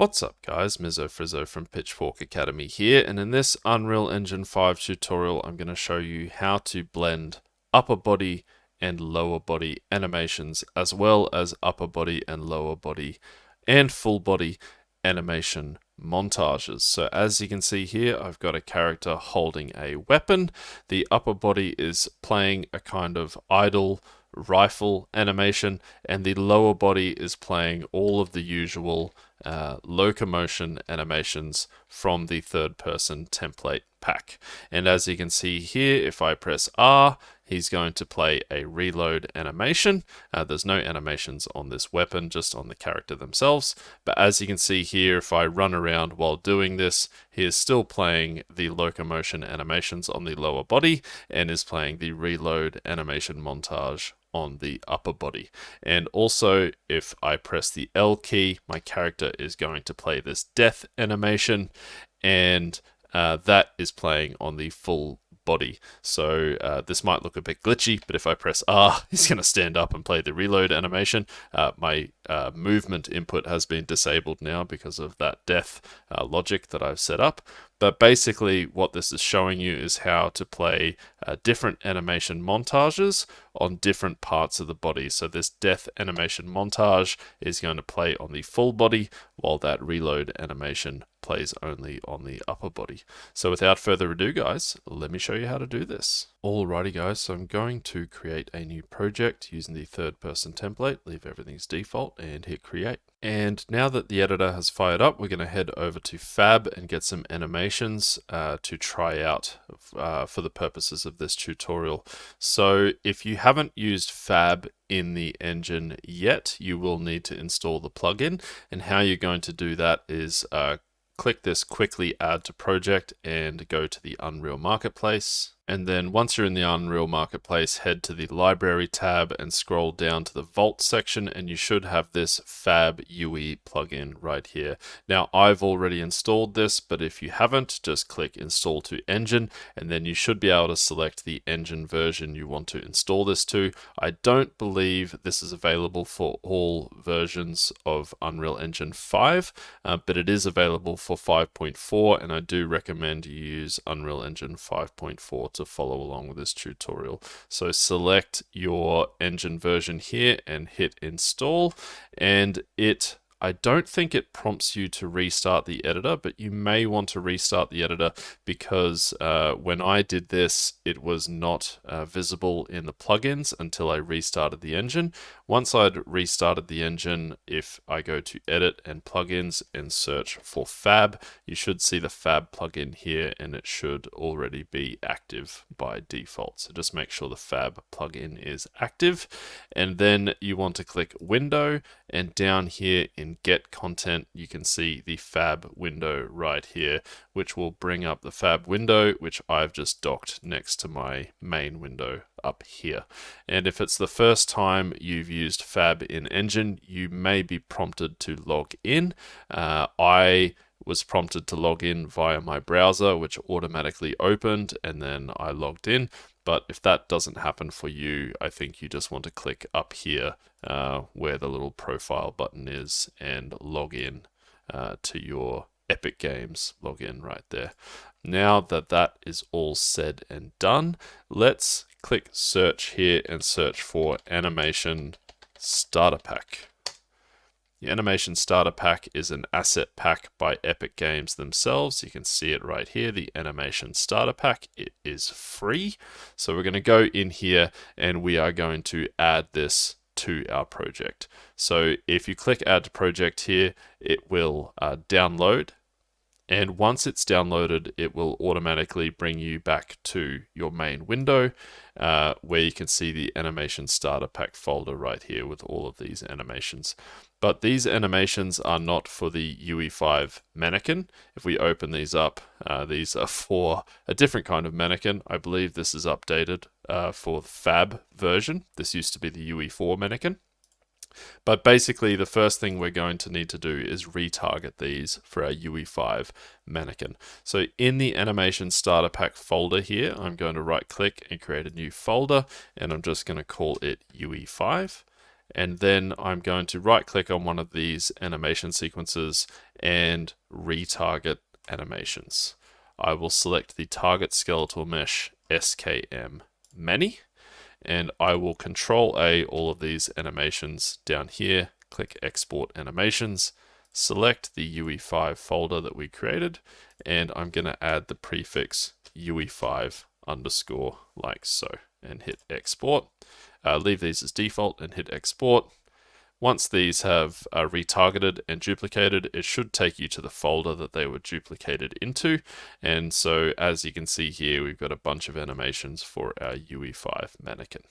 What's up guys, MizzoFrizzo from Pitchfork Academy here, and in this Unreal Engine 5 tutorial I'm going to show you how to blend upper body and lower body animations, as well as upper body and lower body and full body animation montages. So as you can see here, I've got a character holding a weapon. The upper body is playing a kind of idle rifle animation, and the lower body is playing all of the usual locomotion animations from the third person template pack. And as you can see here, if I press R, he's going to play a reload animation. There's no animations on this weapon, just on the character themselves. But as you can see here, if I run around while doing this, he is still playing the locomotion animations on the lower body and is playing the reload animation montage on the upper body. And also, if I press the L key, my character is going to play this death animation, and that is playing on the full body. So this might look a bit glitchy, but if I press R, he's going to stand up and play the reload animation. My movement input has been disabled now because of that death logic that I've set up. But basically what this is showing you is how to play different animation montages on different parts of the body. So this death animation montage is going to play on the full body, while that reload animation plays only on the upper body. So without further ado guys, let me show you how to do this. Alrighty guys, so I'm going to create a new project using the third person template, leave everything as default and hit create. And now that the editor has fired up, we're going to head over to Fab and get some animations to try out for the purposes of this tutorial. So if you haven't used Fab in the engine yet, you will need to install the plugin. And how you're going to do that is click this quickly add to project and go to the Unreal Marketplace. And then once you're in the Unreal Marketplace, head to the Library tab and scroll down to the Vault section, and you should have this Fab UE plugin right here. Now, I've already installed this, but if you haven't, just click Install to Engine, and then you should be able to select the engine version you want to install this to. I don't believe this is available for all versions of Unreal Engine 5, but it is available for 5.4, and I do recommend you use Unreal Engine 5.4 to follow along with this tutorial. So select your engine version here and hit install, and I don't think it prompts you to restart the editor, but you may want to restart the editor because when I did this, it was not visible in the plugins until I restarted the engine. Once I'd restarted the engine, if I go to Edit and Plugins and search for Fab, you should see the Fab plugin here, and it should already be active by default. So just make sure the Fab plugin is active, and then you want to click Window, and down here in Get Content, you can see the Fab window right here, which will bring up the Fab window, which I've just docked next to my main window up here. And if it's the first time you've used Fab in Engine, you may be prompted to log in. I was prompted to log in via my browser, which automatically opened, and then I logged in. But if that doesn't happen for you, I think you just want to click up here where the little profile button is and log in to your Epic Games login right there. Now that that is all said and done, let's click search here and search for Animation Starter Pack. The Animation Starter Pack is an asset pack by Epic Games themselves. You can see it right here, the Animation Starter Pack. It is free. So we're going to go in here and we are going to add this to our project. So if you click Add to Project here, it will download. And once it's downloaded, it will automatically bring you back to your main window where you can see the Animation Starter Pack folder right here with all of these animations. But these animations are not for the UE5 mannequin. If we open these up, these are for a different kind of mannequin. I believe this is updated for the Fab version. This used to be the UE4 mannequin. But basically, the first thing we're going to need to do is retarget these for our UE5 mannequin. So in the Animation Starter Pack folder here, I'm going to right click and create a new folder, and I'm just going to call it UE5. and then I'm going to right click on one of these animation sequences and retarget animations. I will select the target skeletal mesh SKM many, and I will Control A all of these animations down here, click export animations, select the UE5 folder that we created, and I'm going to add the prefix UE5 underscore like so, and hit export. Leave these as default and hit export. Once these have retargeted and duplicated, it should take you to the folder that they were duplicated into. And so as you can see here, we've got a bunch of animations for our UE5 mannequin.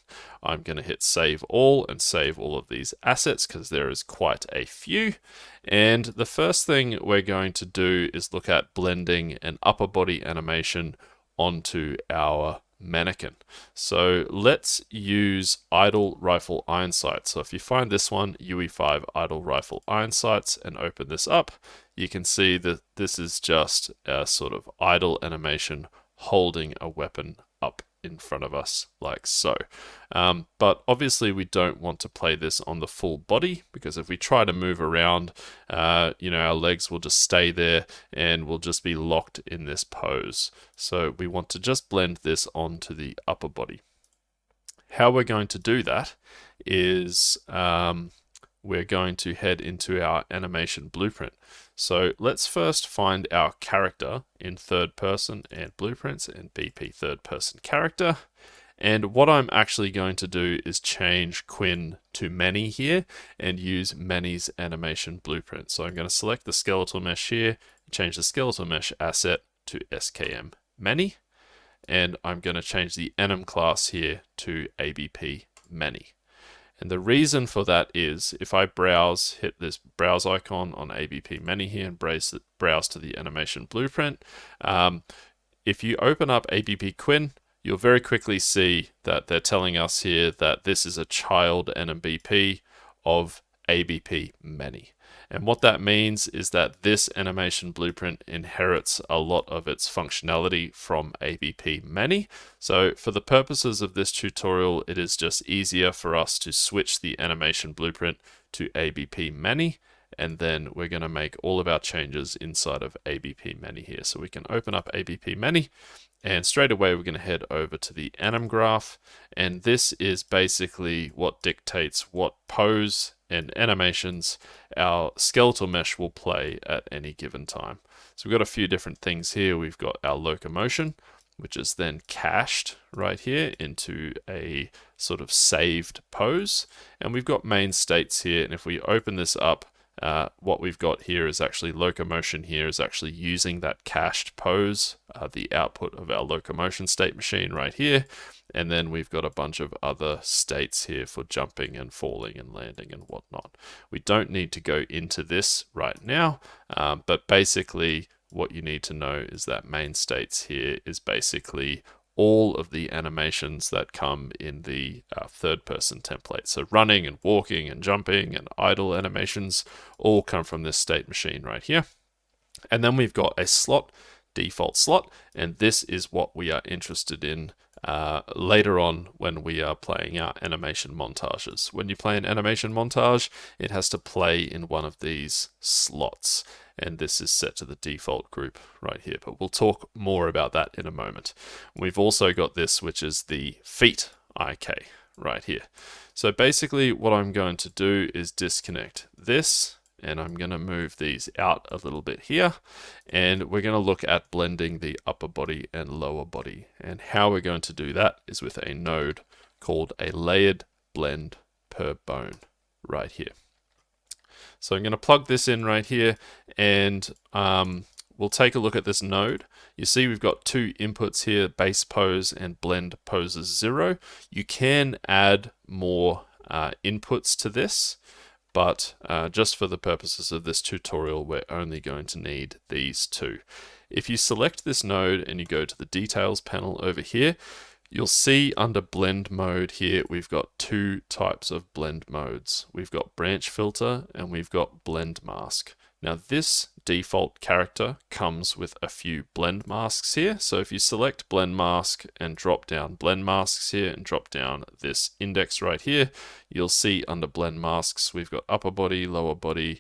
I'm going to hit save all and save all of these assets because there is quite a few. And the first thing we're going to do is look at blending an upper body animation onto our mannequin. So let's use idle rifle iron sights. So if you find this one, UE5 idle rifle iron sights, and open this up, you can see that this is just a sort of idle animation holding a weapon up in front of us like so. But obviously we don't want to play this on the full body, because if we try to move around, our legs will just stay there and we'll just be locked in this pose. So we want to just blend this onto the upper body. How we're going to do that is we're going to head into our animation blueprint. So let's first find our character in third person and blueprints and BP third person character. And what I'm actually going to do is change Quinn to many here and use many's animation blueprint. So I'm going to select the skeletal mesh here, change the skeletal mesh asset to SKM many, and I'm going to change the enum class here to ABP many. And the reason for that is if I browse, hit this browse icon on ABP many here and browse to the animation blueprint, if you open up ABP Quinn, you'll very quickly see that they're telling us here that this is a child NMBP of ABP many. And what that means is that this animation blueprint inherits a lot of its functionality from ABP many. So for the purposes of this tutorial, it is just easier for us to switch the animation blueprint to ABP many, and then we're going to make all of our changes inside of ABP many here. So we can open up ABP many, and straight away we're going to head over to the anim graph, and this is basically what dictates what pose and animations our skeletal mesh will play at any given time. So we've got a few different things here. We've got our locomotion, which is then cached right here into a sort of saved pose, and we've got main states here, and if we open this up, what we've got here is actually locomotion here is actually using that cached pose, the output of our locomotion state machine right here. And then we've got a bunch of other states here for jumping and falling and landing and whatnot. We don't need to go into this right now, but basically what you need to know is that main states here is basically all of the animations that come in the third person template. So running and walking and jumping and idle animations all come from this state machine right here. And then we've got a slot, default slot, and this is what we are interested in later on when we are playing our animation montages. When you play an animation montage, it has to play in one of these slots, and this is set to the default group right here, but we'll talk more about that in a moment. We've also got this, which is the feet IK right here. So basically what I'm going to do is disconnect this, and I'm going to move these out a little bit here, and we're going to look at blending the upper body and lower body. And how we're going to do that is with a node called a layered blend per bone right here. So I'm going to plug this in right here, and we'll take a look at this node. You see we've got two inputs here, base pose and blend poses 0. You can add more inputs to this, but just for the purposes of this tutorial, we're only going to need these two. If you select this node and you go to the details panel over here, you'll see under blend mode here, we've got two types of blend modes. We've got branch filter and we've got blend mask. Now this default character comes with a few blend masks here. So if you select blend mask and drop down blend masks here and drop down this index right here, you'll see under blend masks, we've got upper body, lower body,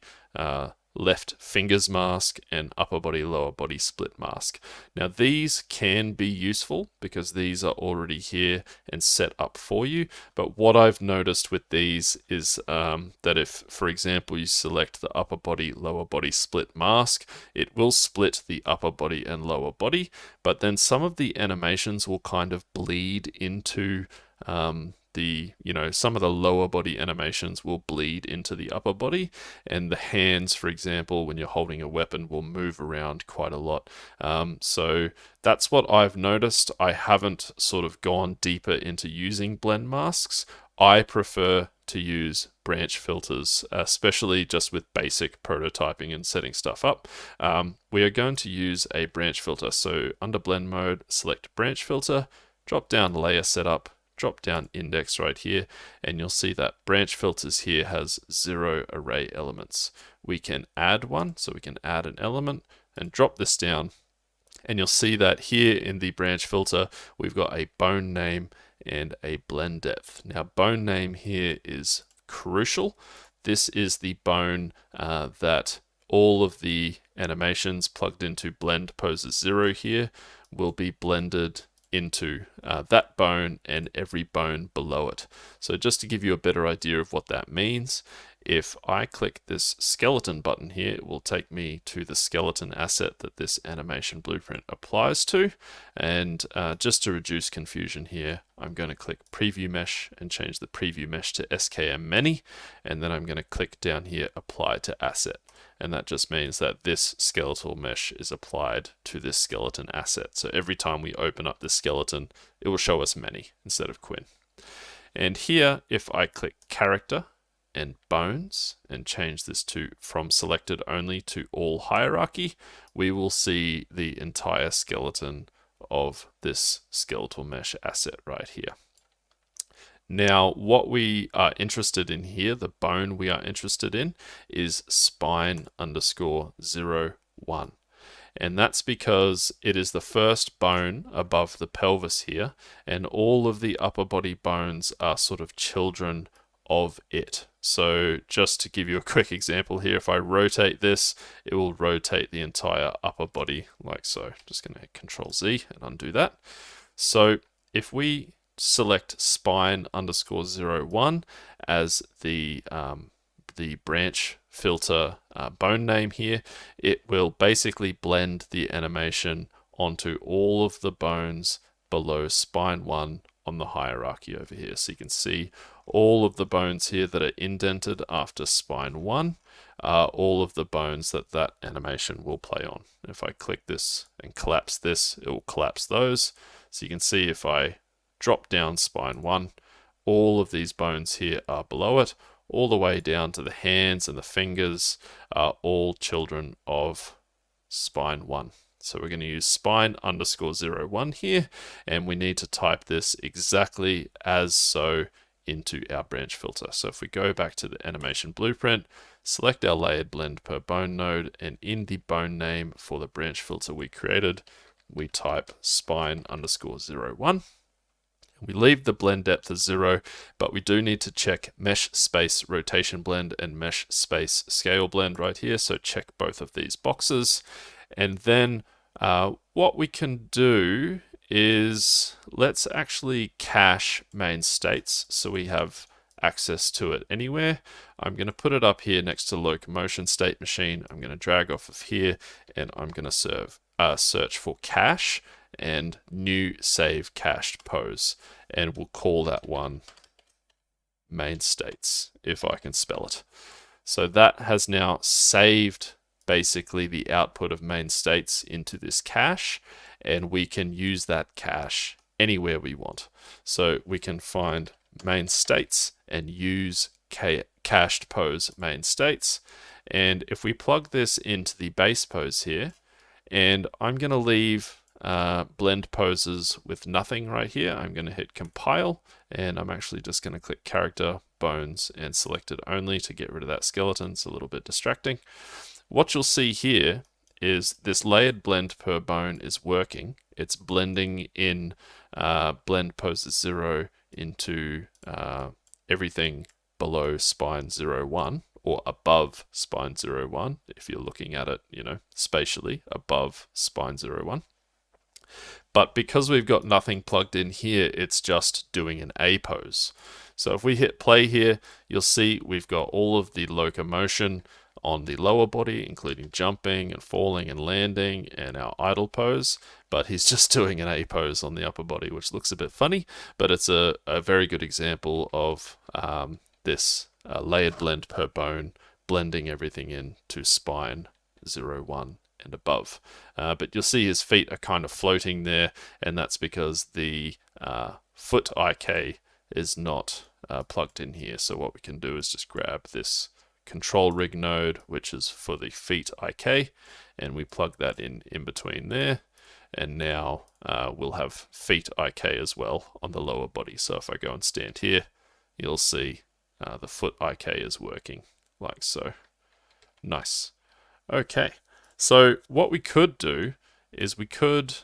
left fingers mask, and upper body lower body split mask. Now these can be useful because these are already here and set up for you, but what I've noticed with these is that if, for example, you select the upper body lower body split mask, it will split the upper body and lower body, but then some of the animations will kind of bleed into some of the lower body animations will bleed into the upper body, and the hands, for example, when you're holding a weapon, will move around quite a lot. So that's what I've noticed. I haven't sort of gone deeper into using blend masks. I prefer to use branch filters, especially just with basic prototyping and setting stuff up. We are going to use a branch filter. So under blend mode, select branch filter, drop down layer setup, drop down index right here, and you'll see that branch filters here has 0 array elements. We can add one, so we can add an element and drop this down, and you'll see that here in the branch filter we've got a bone name and a blend depth. Now bone name here is crucial. This is the bone that all of the animations plugged into blend poses 0 here will be blended into that bone and every bone below it. So just to give you a better idea of what that means, if I click this skeleton button here, it will take me to the skeleton asset that this animation blueprint applies to. And just to reduce confusion here, I'm going to click preview mesh and change the preview mesh to SKM many, and then I'm going to click down here apply to asset. And that just means that this skeletal mesh is applied to this skeleton asset. So every time we open up this skeleton, it will show us many instead of Quinn. And here, if I click character and bones and change this to from selected only to all hierarchy, we will see the entire skeleton of this skeletal mesh asset right here. Now, what we are interested in here, the bone we are interested in, is spine underscore 01. And that's because it is the first bone above the pelvis here, and all of the upper body bones are sort of children of it. So just to give you a quick example here, if I rotate this, it will rotate the entire upper body like so. Just going to hit Control Z and undo that. So if we select spine underscore 01 as the branch filter bone name here, it will basically blend the animation onto all of the bones below spine 1 on the hierarchy over here. So you can see all of the bones here that are indented after spine 1 are all of the bones that that animation will play on. If I click this and collapse this, it will collapse those. So you can see if I drop down spine 1, all of these bones here are below it, all the way down to the hands and the fingers are all children of spine 1. So we're going to use spine underscore 01 here, and we need to type this exactly as so into our branch filter. So if we go back to the animation blueprint, select our layered blend per bone node, and in the bone name for the branch filter we created, we type spine underscore 01. We leave the blend depth as 0, but we do need to check mesh space rotation blend and mesh space scale blend right here. So check both of these boxes. And then what we can do is let's actually cache main states so we have access to it anywhere. I'm going to put it up here next to locomotion state machine. I'm going to drag off of here, and I'm going to search for cache and new save cached pose, and we'll call that one main states if I can spell it. So that has now saved basically the output of main states into this cache, and we can use that cache anywhere we want. So we can find main states and use cached pose main states, and if we plug this into the base pose here, and I'm going to leave blend poses with nothing right here. I'm going to hit compile, and I'm actually just going to click character, bones, and selected only to get rid of that skeleton. It's a little bit distracting. what you'll see here is this layered blend per bone is working. It's blending in blend poses 0 into everything below spine 0, 1, or above spine 0, 1, if you're looking at it, spatially above spine 0, 1. But because we've got nothing plugged in here, it's just doing an A pose. So if we hit play here, you'll see we've got all of the locomotion on the lower body, including jumping and falling and landing and our idle pose, but he's just doing an A pose on the upper body, which looks a bit funny, but it's a very good example of this layered blend per bone, blending everything in to spine 0, 1 and above. But you'll see his feet are kind of floating there, and that's because the foot IK is not plugged in here. So what we can do is just grab this control rig node, which is for the feet IK, and we plug that in between there. And now we'll have feet IK as well on the lower body. So if I go and stand here, you'll see the foot IK is working like so. Nice. Okay, so what we could do is we could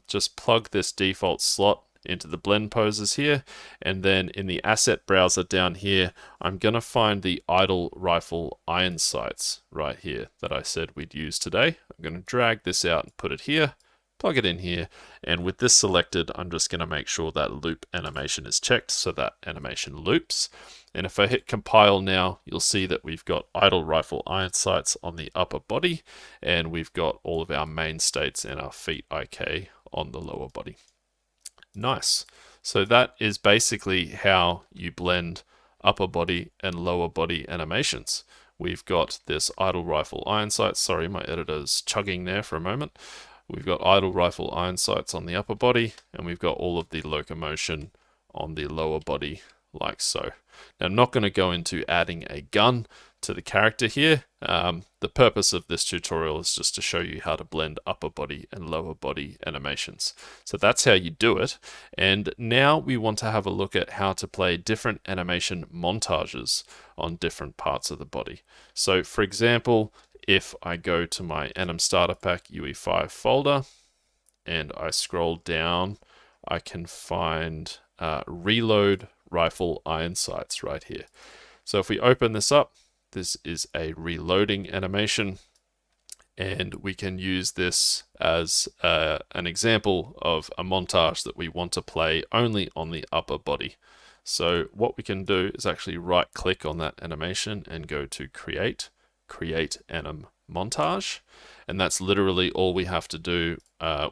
just plug this default slot into the blend poses here, and then in the asset browser down here, I'm going to find the idle rifle iron sights right here that I said we'd use today. I'm going to drag this out and put it here, plug it in here, and with this selected, I'm just going to make sure that loop animation is checked so that animation loops. And if I hit compile now, you'll see that we've got idle rifle iron sights on the upper body, and we've got all of our main states and our feet IK on the lower body. Nice. So that is basically how you blend upper body and lower body animations. We've got this idle rifle iron sights. Sorry, my editor's chugging there for a moment. We've got idle rifle iron sights on the upper body, and we've got all of the locomotion on the lower body like so. Now, I'm not going to go into adding a gun to the character here. The purpose of this tutorial is just to show you how to blend upper body and lower body animations. So that's how you do it. And now we want to have a look at how to play different animation montages on different parts of the body. So for example, if I go to my Anim Starter Pack UE5 folder and I scroll down, I can find Reload Rifle Iron Sights right here. So if we open this up, this is a reloading animation, and we can use this as an example of a montage that we want to play only on the upper body. So what we can do is actually right click on that animation and go to create anim montage, and that's literally all we have to do.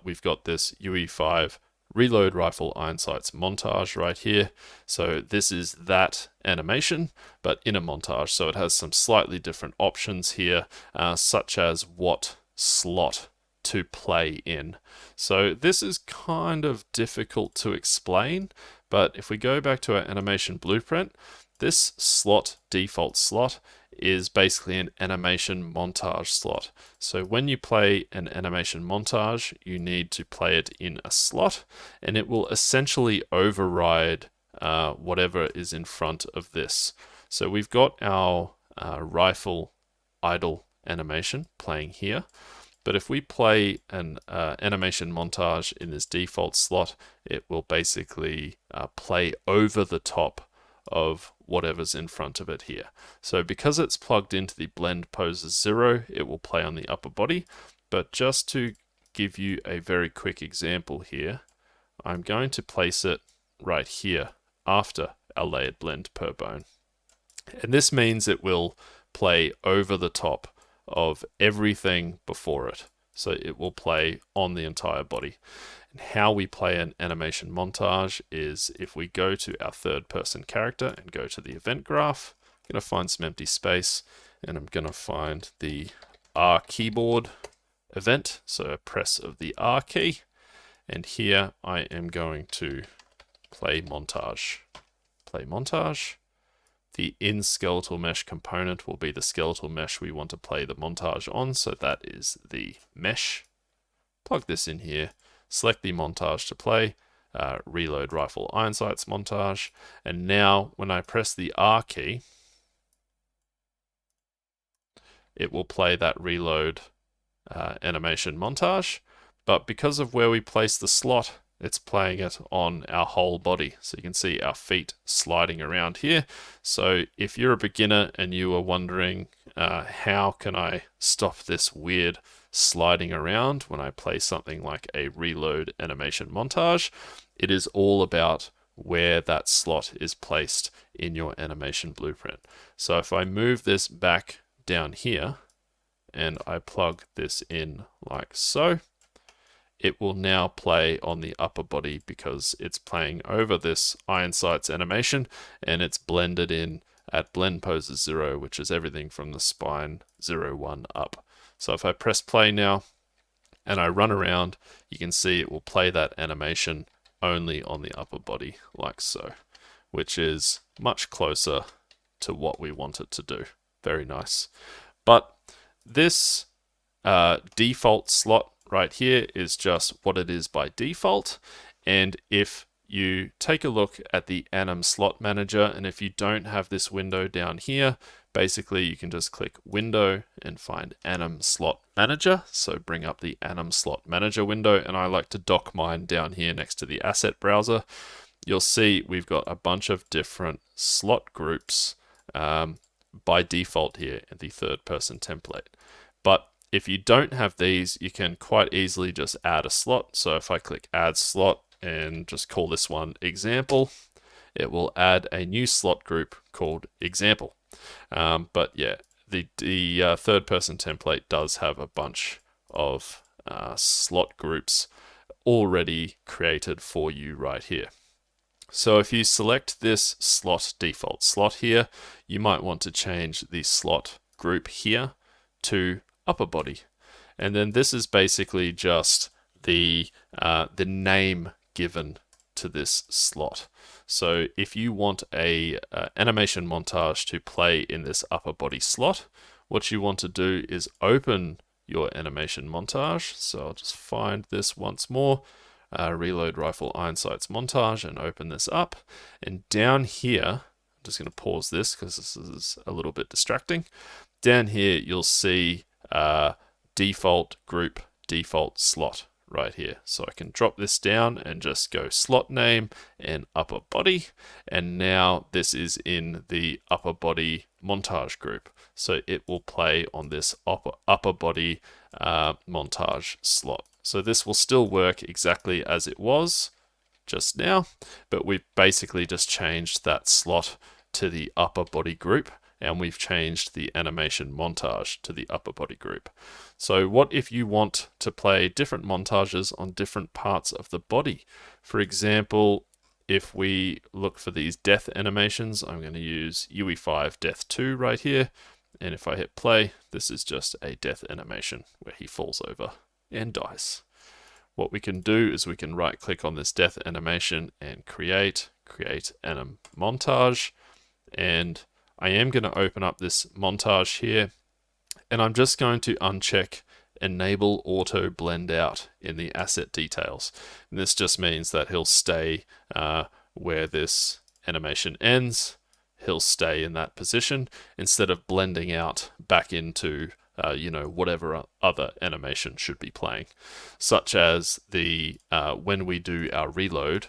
We've got this UE5 Reload Rifle Iron Sights montage right here. So this is that animation, but in a montage. So it has some slightly different options here, such as what slot to play in. So this is kind of difficult to explain, but if we go back to our animation blueprint, this slot, default slot, is basically an animation montage slot. So when you play an animation montage, you need to play it in a slot, and it will essentially override whatever is in front of this. So we've got our rifle idle animation playing here, but if we play an animation montage in this default slot, it will basically play over the top of whatever's in front of it here. So because it's plugged into the blend poses 0, it will play on the upper body. But just to give you a very quick example here, I'm going to place it right here after our layered blend per bone. And this means it will play over the top of everything before it. So it will play on the entire body. And how we play an animation montage is if we go to our third person character and go to the event graph, I'm going to find some empty space, and I'm going to find the R keyboard event, so a press of the R key, and here I am going to play montage. Play montage. The in skeletal mesh component will be the skeletal mesh we want to play the montage on, so that is the mesh. Plug this in here, select the montage to play, reload rifle iron sights montage, and now when I press the R key, it will play that reload animation montage. But because of where we place the slot, it's playing it on our whole body. So you can see our feet sliding around here. So if you're a beginner and you are wondering, how can I stop this weird sliding around when I play something like a reload animation montage, it is all about where that slot is placed in your animation blueprint. So if I move this back down here and I plug this in like so, it will now play on the upper body because it's playing over this iron sights animation and it's blended in at blend poses 0, which is everything from the spine 0, 1 up. So if I press play now and I run around, you can see it will play that animation only on the upper body like so, which is much closer to what we want it to do. Very nice. But this default slot right here is just what it is by default. And if you take a look at the Anim Slot Manager, and if you don't have this window down here, basically you can just click Window and find Anim Slot Manager. So bring up the Anim Slot Manager window, and I like to dock mine down here next to the asset browser. You'll see we've got a bunch of different slot groups by default here in the third person template. But if you don't have these, you can quite easily just add a slot. So if I click Add Slot and just call this one Example, it will add a new slot group called Example. But yeah, the third person template does have a bunch of slot groups already created for you right here. So if you select this slot default slot here, you might want to change the slot group here to upper body. And then this is basically just the name given to this slot. So if you want a animation montage to play in this upper body slot, what you want to do is open your animation montage. So I'll just find this once more. Reload Rifle Iron Sights montage and open this up. And down here, I'm just going to pause this because this is a little bit distracting. Down here, you'll see default group, default slot right here. So I can drop this down and just go slot name and upper body. And now this is in the upper body montage group. So it will play on this upper body montage slot. So this will still work exactly as it was just now, but we've basically just changed that slot to the upper body group, and we've changed the animation montage to the upper body group. So what if you want to play different montages on different parts of the body? For example, if we look for these death animations, I'm going to use UE5 Death 2 right here. And if I hit play, this is just a death animation where he falls over and dies. What we can do is we can right click on this death animation and create anim montage. And I am going to open up this montage here, and I'm just going to uncheck enable auto blend out in the asset details. And this just means that he'll stay where this animation ends. He'll stay in that position instead of blending out back into whatever other animation should be playing, such as the when we do our reload,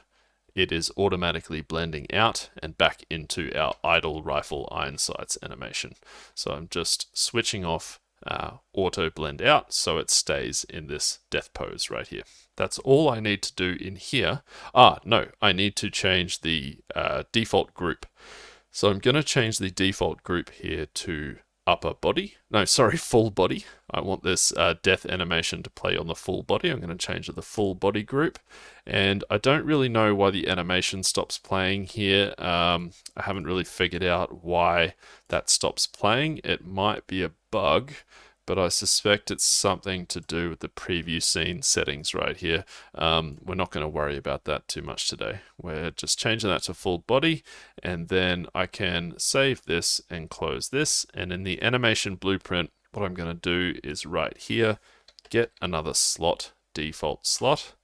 it is automatically blending out and back into our idle rifle iron sights animation. So I'm just switching off auto blend out so it stays in this death pose right here. That's all I need to do in here. No, I need to change the default group. So I'm going to change the default group here to full body. I want this death animation to play on the full body. I'm going to change it to the full body group. And I don't really know why the animation stops playing here. I haven't really figured out why that stops playing. It might be a bug, but I suspect it's something to do with the preview scene settings right here. We're not going to worry about that too much today. We're just changing that to full body, and then I can save this and close this. And in the animation blueprint, what I'm going to do is right here, get another slot, default slot,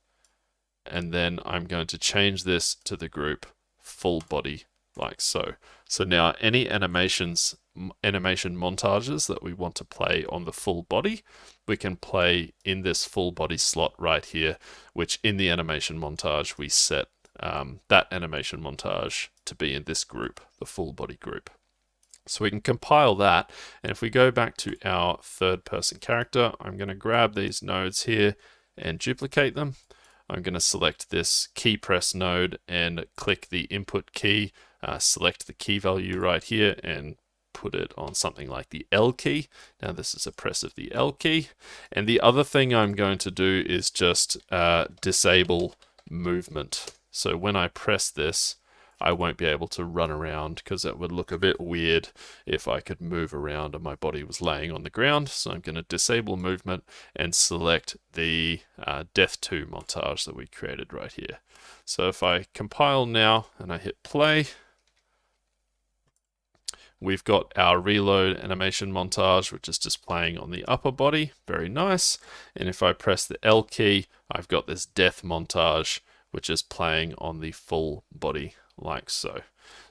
and then I'm going to change this to the group full body like so. So now any animations animation montages that we want to play on the full body, we can play in this full body slot right here, which in the animation montage we set that animation montage to be in this group, the full body group. So we can compile that, and if we go back to our third person character, I'm going to grab these nodes here and duplicate them. I'm going to select this key press node and click the input key, select the key value right here and put it on something like the L key. Now this is a press of the L key. And the other thing I'm going to do is just disable movement. So when I press this, I won't be able to run around because it would look a bit weird if I could move around and my body was laying on the ground. So I'm going to disable movement and select the Death 2 montage that we created right here. So if I compile now and I hit play, we've got our reload animation montage, which is just playing on the upper body. Very nice. And if I press the L key, I've got this death montage, which is playing on the full body like so.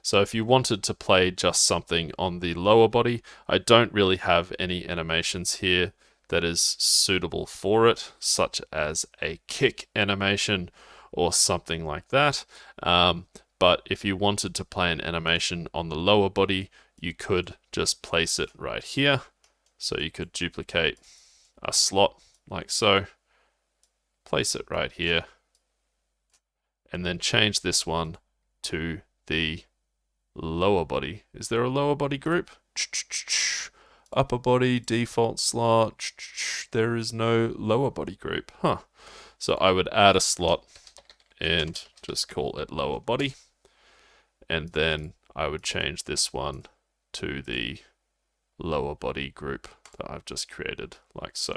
So if you wanted to play just something on the lower body, I don't really have any animations here that is suitable for it, such as a kick animation or something like that. But if you wanted to play an animation on the lower body, you could just place it right here. So you could duplicate a slot like so, place it right here, and then change this one to the lower body. Is there a lower body group? Upper body, default slot. There is no lower body group. Huh. So I would add a slot and just call it lower body. And then I would change this one to the lower body group that I've just created, like so.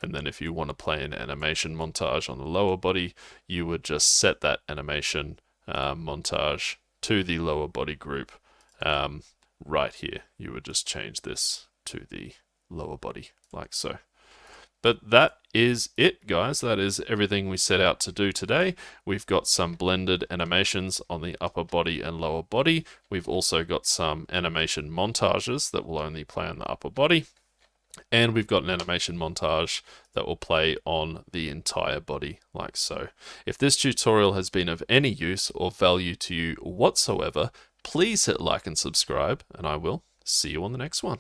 And then if you want to play an animation montage on the lower body, you would just set that animation montage to the lower body group right here. You would just change this to the lower body, like so. But that is it, guys. That is everything we set out to do today. We've got some blended animations on the upper body and lower body. We've also got some animation montages that will only play on the upper body. And we've got an animation montage that will play on the entire body, like so. If this tutorial has been of any use or value to you whatsoever, please hit like and subscribe, and I will see you on the next one.